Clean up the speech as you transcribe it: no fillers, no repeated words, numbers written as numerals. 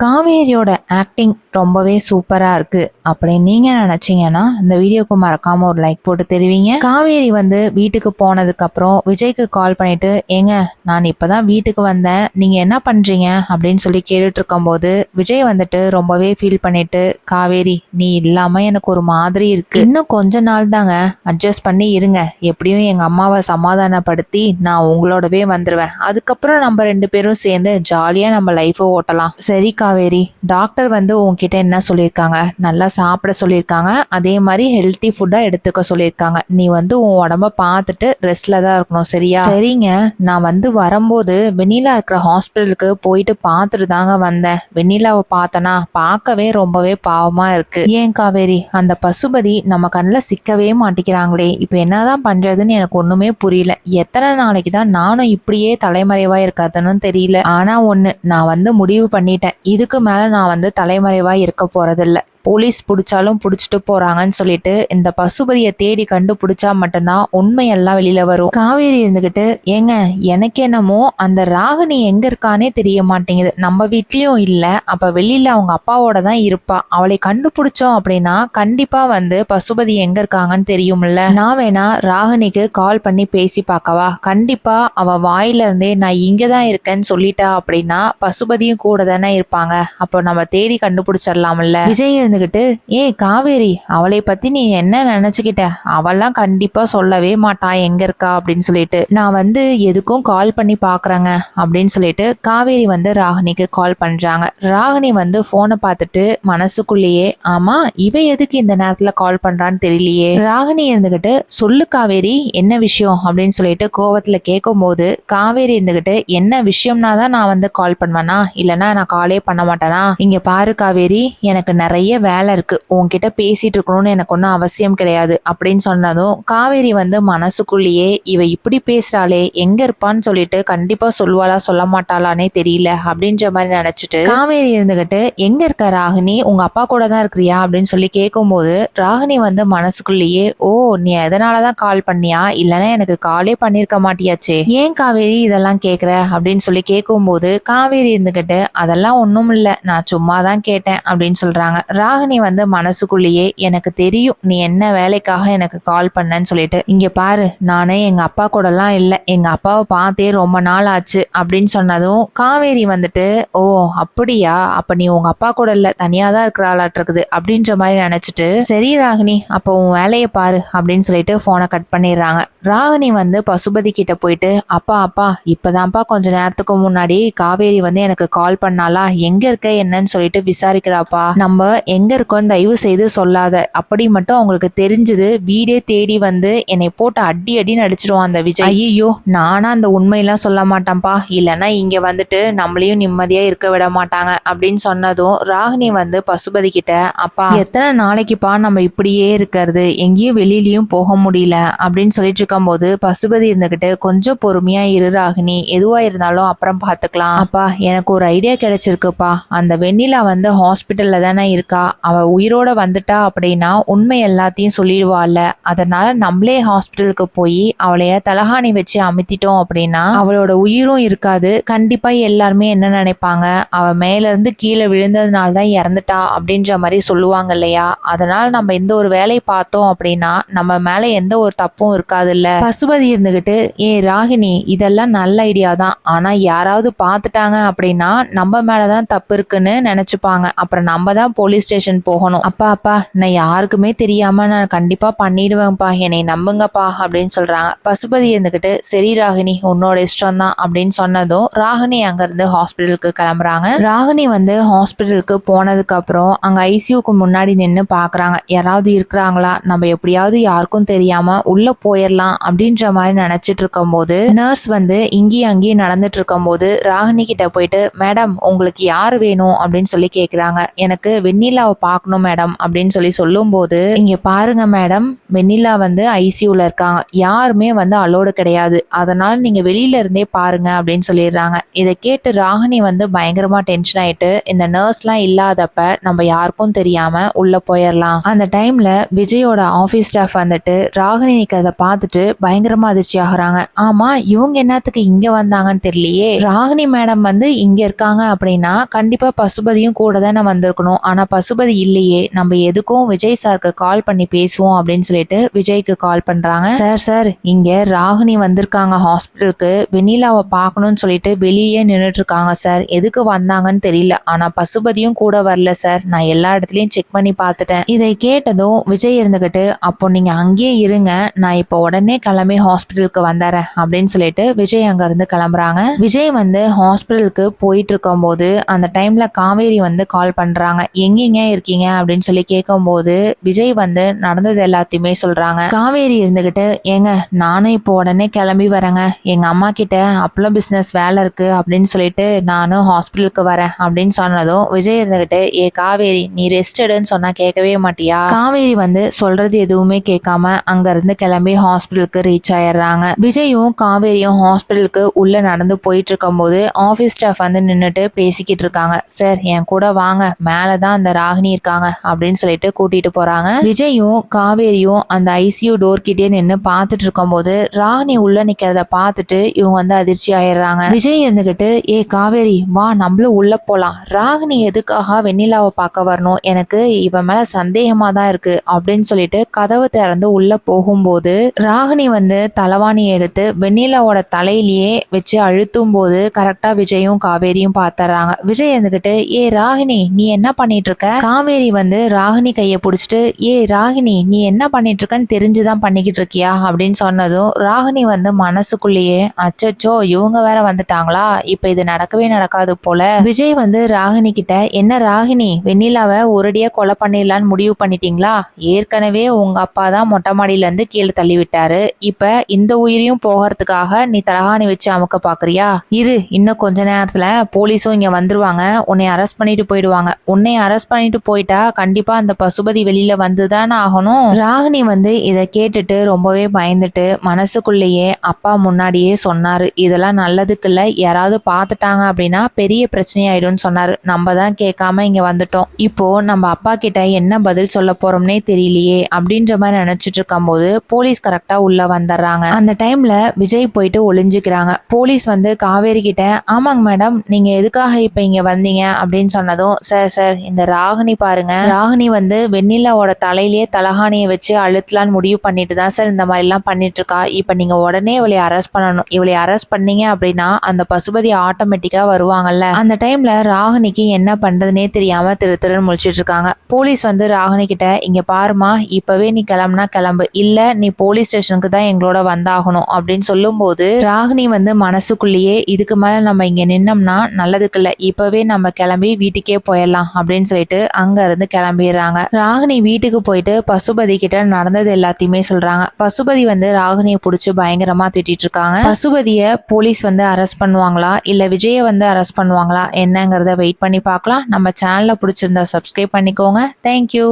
காவேரியோட acting ரொம்பவே சூப்பரா இருக்கு அப்படின்னு நீங்க நினைச்சீங்கன்னா இந்த வீடியோக்கு மறக்காம ஒரு லைக் போட்டு தெரிவிங்க. காவேரி வந்து வீட்டுக்கு போனதுக்கு அப்புறம் விஜய்க்கு கால் பண்ணிட்டு, ஏங்க நான் இப்பதான் வீட்டுக்கு வந்தேன், நீங்க என்ன பண்றீங்க அப்படின்னு சொல்லி கேட்டுட்டு இருக்கும் போது விஜய் வந்துட்டு ரொம்பவே ஃபீல் பண்ணிட்டு, காவேரி நீ இல்லாம எனக்கு ஒரு மாதிரி இருக்கு, இன்னும் கொஞ்ச நாள் தாங்க, அட்ஜஸ்ட் பண்ணி இருங்க, எப்படியும் எங்க அம்மாவை சமாதானப்படுத்தி நான் உங்களோடவே வந்துருவேன், அதுக்கப்புறம் நம்ம ரெண்டு பேரும் சேர்ந்து ஜாலியா நம்ம லைஃபை ஓட்டலாம். சரி காவேரி, டாக்டர் வந்து உன்கிட்ட என்ன சொல்லியிருக்காங்க? நல்லா சாப்பிட சொல்லியிருக்காங்க, அதே மாதிரி ஹெல்த்தி ஃபுட்டா எடுத்துக்க சொல்லியிருக்காங்க. நீ வந்து உன் உடம்ப பார்த்துட்டு ரெஸ்ட்ல தான் இருக்கணும், சரியா? சரிங்க, நான் வந்து வரும்போது வெண்ணிலா இருக்கிற ஹாஸ்பிட்டலுக்கு போயிட்டு பார்த்துட்டு தாங்க வந்தேன். வெண்ணிலாவை பார்த்தனா பார்க்கவே ரொம்பவே பாவமா இருக்கு. ஏன் காவேரி, அந்த பசுபதி நம்ம கண்ணில் சிக்கவே மாட்டிக்கிறாங்களே, இப்போ என்னதான் பண்றதுன்னு எனக்கு ஒண்ணுமே புரியல. எத்தனை நாளைக்கு தான் நானும் இப்படியே தலைமறைவா இருக்காதுன்னு தெரியல. ஆனா ஒண்ணு, நான் வந்து முடிவு பண்ணிட்டேன், இதுக்கு மேல நான் வந்து தலைமறைவா இருக்க போறதில்ல. போலீஸ் பிடிச்சாலும் பிடிச்சிட்டு போறாங்கன்னு சொல்லிட்டு இந்த பசுபதியை தேடி கண்டுபிடிச்சா மட்டும்தான் உண்மையெல்லாம் வெளியில வரும். காவேரி இருந்துகிட்டு, ஏங்க எனக்கு என்னமோ அந்த ராகினி எங்க இருக்கானே தெரிய மாட்டேங்குது, நம்ம வீட்லயும் இல்ல, அப்ப வெளியில அவங்க அப்பாவோட தான் இருப்பா, அவளை கண்டுபிடிச்சோம் அப்படின்னா கண்டிப்பா வந்து பசுபதி எங்க இருக்காங்கன்னு தெரியும்ல. நான் வேணா ராகினிக்கு கால் பண்ணி பேசி பார்க்கவா? கண்டிப்பா அவ வாயில இருந்தே நான் இங்கதான் இருக்கேன்னு சொல்லிட்டா அப்படின்னா பசுபதியும் கூட தானே இருப்பாங்க, அப்போ நம்ம தேடி கண்டுபிடிச்சிடலாம்ல. விஜய் இருந்துகிட்டு, ஏய் காவேரி, அவளை பத்தி நீ என்ன நினைச்சுக்கிட்ட, அவெல்லாம் கண்டிப்பா சொல்லவே மாட்டா எங்க இருக்கா அப்படின்னு சொல்லிட்டு, நான் வந்து எதுக்கும் கால் பண்ணி பாக்குறேங்க அப்படின்னு சொல்லிட்டு காவேரி வந்து ராகினிக்கு கால் பண்றாங்க. ராகினி வந்து போனை பார்த்துட்டு மனசுக்குள்ளேயே, ஆமா இவ எதுக்கு இந்த நேரத்துல கால் பண்றான்னு தெரியலையே. ராகினி இருந்துகிட்டு, சொல்லு காவேரி என்ன விஷயம் அப்படின்னு சொல்லிட்டு கோவத்துல கேட்கும் போது காவேரி இருந்துகிட்டு, என்ன விஷயம்னா தான் நான் வந்து கால் பண்ணுவேனா, இல்லைன்னா நான் காலே பண்ண மாட்டேனா? இங்க பாரு காவேரி, எனக்கு நிறைய வேலை இருக்கு, உன்கிட்ட பேசிட்டு இருக்கணும்னு எனக்கு ஒன்றும் அவசியம் கிடையாது அப்படின்னு சொன்னதும் காவேரி வந்து மனசுக்குள்ளேயே, இவ இப்படி பேசுறாளே, எங்க இருப்பான்னு சொல்லிட்டு கண்டிப்பா சொல்லுவாளா சொல்ல மாட்டாளானே தெரியல அப்படின்ற மாதிரி நினைச்சிட்டு காவேரி இருந்துகிட்டு, எங்க இருக்க ராகினி, உங்க அப்பா கூட தான் இருக்கிறியா அப்படின்னு சொல்லி கேட்கும் போது ராகினி வந்து மனசுக்குள்ளேயே, ஓ நீ எதனாலதான் கால் பண்ணியா, இல்லைன்னா எனக்கு காலே பண்ணிருக்க மாட்டியாச்சே, ஏன் காவேரி இதெல்லாம் கேக்குற அப்படின்னு சொல்லி கேட்கும் போது காவேரி இருந்துகிட்டு, அதெல்லாம் ஒண்ணும் இல்ல, நான் சும்மா தான் கேட்டேன் அப்படின்னு சொல்றாங்க. ராகினி வந்து மனசுக்குள்ளேயே, எனக்கு தெரியும் நீ என்ன வேலைக்காக எனக்கு கால் பண்ணன்னு சொல்லிட்டு, இங்க பாரு நானே எங்க அப்பா கூடலாம் இல்ல, எங்க அப்பாவை பார்த்தே ரொம்ப நாள் ஆச்சு அப்படின்னு சொன்னதும் காவேரி வந்துட்டு, ஓ அப்படியா, அப்ப நீ உங்க அப்பா கூட இல்ல, தனியா தான் இருக்கிறாளாட்டு இருக்குது அப்படின்ற மாதிரி நினைச்சிட்டு, சரி ராகினி அப்போ உன் வேலையை பாரு அப்படின்னு சொல்லிட்டு போனை கட் பண்ணிடுறாங்க. ராகினி வந்து பசுபதி கிட்ட போயிட்டு, அப்பா அப்பா இப்பதான்ப்பா கொஞ்ச நேரத்துக்கு முன்னாடி காவேரி வந்து எனக்கு கால் பண்ணாலா, எங்க இருக்க என்னன்னு சொல்லிட்டு விசாரிக்கிறாப்பா, நம்ம எங்க இருக்கோம் தயவு செய்து சொல்லாத, அப்படி மட்டும் அவங்களுக்கு தெரிஞ்சது வீடே தேடி வந்து என்னை போட்டு அடி அடின்னு அடிச்சிருவான் அந்த விஜய். ஐயோ நானா அந்த உண்மையெல்லாம் சொல்ல மாட்டேன்ப்பா, இல்லைன்னா இங்க வந்துட்டு நம்மளையும் நிம்மதியா இருக்க விட மாட்டாங்க அப்படின்னு சொன்னதும் ராகினி வந்து பசுபதி கிட்ட, அப்பா எத்தனை நாளைக்குப்பா நம்ம இப்படியே இருக்கிறது, எங்கேயும் வெளியிலயும் போக முடியல அப்படின்னு சொல்லிட்டு இருக்கும் போது பசுபதி இருந்துகிட்டு, கொஞ்சம் பொறுமையா இரு ராகினி, எதுவா இருந்தாலும் அப்புறம் பாத்துக்கலாம். அப்பா எனக்கு ஒரு ஐடியா கிடைச்சிருக்குப்பா, அந்த வெண்ணிலா வந்து ஹாஸ்பிட்டல்ல தானே இருக்கா, அவ உயிரோட வந்துட்டா அப்படின்னா உண்மை எல்லாத்தையும் சொல்லிடுவாள்ல, அதனால நம்மளே ஹாஸ்பிட்டலுக்கு போய் அவளைய தலகாணி வச்சு அமுத்திட்டோம் அப்படின்னா அவளோட உயிரும் இருக்காது, கண்டிப்பா எல்லாருமே என்ன நினைப்பாங்க, அவ மேல இருந்து கீழே விழுந்ததுனால தான் இறந்துட்டா அப்படின்ற மாதிரி சொல்லுவாங்க இல்லையா, அதனால நம்ம இந்த ஒரு வேலையை பார்த்தோம் அப்படின்னா நம்ம மேல எந்த ஒரு தப்பும் இருக்காது இல்ல. பசுபதி இருந்துகிட்டு, ஏ ராகினி இதெல்லாம் நல்ல ஐடியா தான், ஆனா யாராவது பார்த்துட்டாங்க அப்படின்னா நம்ம மேலதான் தப்பு இருக்குன்னு நினைச்சுப்பாங்க, அப்புறம் நம்ம தான் போலீஸ் ஸ்டேஷன் போகணும். அப்பா அப்பா நான் யாருக்குமே தெரியாம நான் கண்டிப்பா பண்ணிடுவேன்ப்பா, என்னை நம்புங்கப்பா அப்படின்னு சொல்றாங்க. பசுபதி இருந்துகிட்டு, சரி ராகினி உன்னோட இஷ்டம் தான் அப்படின்னு சொன்னதும் ராகினி அங்க இருந்து ஹாஸ்பிட்டலுக்கு கிளம்புறாங்க. ராகினி வந்து ஹாஸ்பிட்டலுக்கு போனதுக்கு அப்புறம் அங்க ஐசியூக்கு முன்னாடி நின்று பாக்குறாங்க, யாராவது இருக்கிறாங்களா, நம்ம எப்படியாவது யாருக்கும் தெரியாம உள்ள போயிடலாம் அப்படின்ற மாதிரி நினைச்சிட்டு இருக்கும் போது நர்ஸ் வந்து இங்கேயும் அங்கேயும் நடந்துட்டு இருக்கும் போது ராகினி கிட்ட போயிட்டு, மேடம் உங்களுக்கு யாரு வேணும் அப்படின்னு சொல்லி கேக்குறாங்க. எனக்கு வெண்ணிலாவை வெண்ணிலாவை பார்க்கணும் மேடம் அப்படின்னு சொல்லும்போது, இங்க பாருங்க மேடம், வெண்ணிலா வந்து ஐசியூல இருக்காங்க, யாருமே வந்து அலோடு கிடையாது, அதனால நீங்க வெளியில இருந்தே பாருங்க அப்படின்னு சொல்லிடுறாங்க. இதை கேட்டு ராகினி வந்து பயங்கரமா டென்ஷன் ஆயிட்டு, இந்த நர்ஸ்லாம் இல்லாதப்ப நம்ம யாருக்கும் தெரியாம உள்ள போயிடலாம். அந்த டைம்ல விஜயோட ஆபீஸ் ஸ்டாஃப் வந்துட்டு ராகினி நிக்கிறத பார்த்துட்டு பயங்கரமா அதிர்ச்சி ஆகுறாங்க. ஆமா, இவங்க என்னத்துக்கு இங்க வந்தாங்கன்னு தெரியலையே, ராகினி மேடம் வந்து இங்க இருக்காங்க அப்படின்னா கண்டிப்பா பசுபதியும் கூட தானே வந்திருக்கணும். ஆனா பசுபதி இல்லையே, நம்ம எதுக்கும் விஜய் சாருக்கு கால் பண்ணி பேசுவோம் அப்படின்னு சொல்லிட்டு விஜய்க்கு கால் பண்றாங்க. சார் சார், இங்க ராகினி வந்திருக்காங்க ஹாஸ்பிட்டலுக்கு, வெண்ணிலாவை பார்க்கணும்னு சொல்லிட்டு வெளியே நின்றுட்டு இருக்காங்க சார், எதுக்கு வந்தாங்கன்னு தெரியல, ஆனா பசுபதியும் கூட வரல சார், நான் எல்லா இடத்துலயும் செக் பண்ணி பார்த்துட்டேன். இதை கேட்டதும் விஜய் இருந்துகிட்டு, அப்போ நீங்க அங்கேயே இருங்க, நான் இப்போ உடனே கிளம்பி ஹாஸ்பிட்டலுக்கு வந்துறேன் அப்படின்னு சொல்லிட்டு விஜய் அங்க இருந்து கிளம்புறாங்க. விஜய் வந்து ஹாஸ்பிட்டலுக்கு போயிட்டு இருக்கும் போது அந்த டைம்ல காவேரி வந்து கால் பண்றாங்க. எங்கீங்க இருக்கீங்க அப்படின்னு சொல்லி கேட்கும்போது விஜய் வந்து நடந்தது எல்லாத்தையுமே சொல்றாங்க. காவேரி இருந்துகிட்டு, ஏங்க நானும் இப்போ உடனே கிளம்பி வரேங்க, எங்க அம்மா கிட்ட அப்பளம் பிசினஸ் வேலை இருக்கு அப்படின்னு சொல்லிட்டு நானும் ஹாஸ்பிட்டலுக்கு வரேன் அப்படின்னு சொன்னதும் விஜய் இருந்துகிட்டு, ஏ காவேரி, நீ ரெஸ்ட் எடுன்னு சொன்னா கேட்கவே மாட்டியா? காவேரி வந்து சொல்றது எதுவுமே கேட்காம அங்க இருந்து கிளம்பி ஹாஸ்பிட்டலுக்கு ரீச் ஆயிடுறாங்க. விஜயும் காவேரியும் ஹாஸ்பிட்டலுக்கு உள்ள நடந்து போயிட்டு இருக்கும் போது ஆபீஸ் ஸ்டாஃப் வந்து நின்னுட்டு பேசிக்கிட்டு இருக்காங்க. சார் என் கூட வாங்க, மேலதான் அந்த ராகினி இருக்காங்க அப்படின்னு சொல்லிட்டு கூட்டிட்டு போறாங்க. விஜயும் காவேரியும் அந்த ஐசியூ டோர் கிட்டே நின்று பார்த்துட்டு இருக்கும் போது ராகினி உள்ள நிக்கிறத பார்த்துட்டு இவங்க வந்து அதிர்ச்சி ஆயிடுறாங்க. விஜய் இருந்துகிட்டு, ஏ காவேரி வா, நம்மளும் உள்ள போலாம், ராகினி எதுக்காக வெண்ணிலாவை பார்க்க வரணும், எனக்கு இவன் மேல சந்தேகமா தான் இருக்கு அப்படின்னு சொல்லிட்டு கதவு திறந்து உள்ள போகும்போது ராகினி வந்து தலவாணி எடுத்து வெண்ணிலாவோட தலையிலேயே வச்சு அழுத்தும் போது கரெக்டா விஜயும் காவேரியும் பார்த்தறாங்க. விஜய் இருந்துகிட்டு, ஏ ராகினி நீ என்ன பண்ணிட்டு இருக்க? காவேரி வந்து ராகினி கையை பிடிச்சிட்டு, ஏ ராகினி நீ என்ன பண்ணிட்டு இருக்கன்னு தெரிஞ்சுதான் பண்ணிக்கிட்டு இருக்கியா அப்படின்னு சொன்னதும் ராகினி வந்து மனசுக்குள்ளேயே, அச்சச்சோ இவங்க வேற வந்துட்டாங்களா, இப்ப இது நடக்கவே நடக்காது போல. விஜய் வந்து ராகினி கிட்ட, என்ன ராகினி, வெண்ணிலாவை ஒரடியா கொலை பண்ணிடலான்னு முடிவு பண்ணிட்டீங்களா? ஏற்கனவே உங்க அப்பா தான் மொட்டை மாடியில இருந்து கீழே தள்ளி விட்டாரு, இப்ப இந்த உயிரையும் போகிறதுக்காக நீ தலகாணி வச்சு அமுக்க பாக்குறியா? இரு, இன்னும் கொஞ்ச நேரத்துல போலீஸும் இங்க வந்துருவாங்க, உன்னை அரெஸ்ட் பண்ணிட்டு போயிடுவாங்க, உன்னை அரெஸ்ட் பண்ணிட்டு போயிட்டா கண்டிப்பா அந்த பசுபதி வெளியில வந்துதானே ஆகணும். ராகினி வந்து இதை கேட்டுட்டு ரொம்பவே பயந்துட்டு மனசுக்குள்ளேயே, அப்பா முன்னாடியே சொன்னாரு இதெல்லாம் நல்லதுக்கு இல்ல, யாராவது பார்த்துட்டாங்க அப்படின்னா பெரிய பிரச்சனையாயிடும்னு சொன்னாரு, நம்ம தான் கேட்காம இங்க வந்துட்டோம், இப்போ நம்ம அப்பா கிட்ட என்ன பதில் சொல்ல போறோம்னே தெரியலையே அப்படின்ற மாதிரி நினைச்சிட்டு இருக்கும் போது போலீஸ் கரெக்டா உள்ள வந்துடுறாங்க. அந்த டைம்ல விஜய் போயிட்டு ஒளிஞ்சுக்கிறாங்க. போலீஸ் வந்து காவேரி கிட்ட, ஆமாங்க மேடம், நீங்க எதுக்காக இப்ப இங்க வந்தீங்க அப்படின்னு சொன்னதும், சார் சார் இந்த ராகினி பாருங்க, ராகினி வந்து வெண்ணிலாவோட தலையிலேயே தலகாணியை வச்சு அழுத்தலான்னு முடிவு பண்ணிட்டு தான் சார் இந்த மாதிரி எல்லாம் பண்ணிட்டு இருக்கா, இப்ப நீங்க உடனே இவளை அரெஸ்ட் பண்ணணும், இவளை அரெஸ்ட் பண்ணீங்க அப்படின்னா அந்த பசுபதி ஆட்டோமேட்டிக்கா வருவாங்கல்ல. அந்த டைம்ல ராகினிக்கு என்ன பண்றதுனே தெரியாம திரு திருன்னு முழிச்சிட்டு இருக்காங்க. போலீஸ் வந்து ராகினி கிட்ட, இங்க பாருமா, இப்பவே நீ கிளம்புனா கிளம்பு, இல்ல நீ போலீஸ் ஸ்டேஷனுக்கு தான் எங்களோட வந்தாகணும் அப்படின்னு சொல்லும்போது ராகினி வந்து மனசுக்குள்ளேயே, இதுக்கு மேல நம்ம இங்க நின்னோம்னா நல்லதுக்கு இல்ல, இப்பவே நம்ம கிளம்பி வீட்டுக்கே போயிடலாம் அப்படின்னு சொல்லிட்டு அங்க இருந்து கிளம்பிடுறாங்க. ராகினி வீட்டுக்கு போயிட்டு பசுபதி கிட்ட நடந்தது எல்லாத்தையுமே சொல்றாங்க. பசுபதி வந்து ராகினியை பிடிச்சி பயங்கரமா திட்டிட்டு இருக்காங்க. பசுபதிய போலீஸ் வந்து அரெஸ்ட் பண்ணுவாங்களா இல்ல விஜய வந்து அரெஸ்ட் பண்ணுவாங்களா என்னங்கறத வெயிட் பண்ணி பார்க்கலாம். நம்ம சேனலை பிடிச்சிருந்தா சப்ஸ்கிரைப் பண்ணிக்கோங்க. தேங்க்யூ.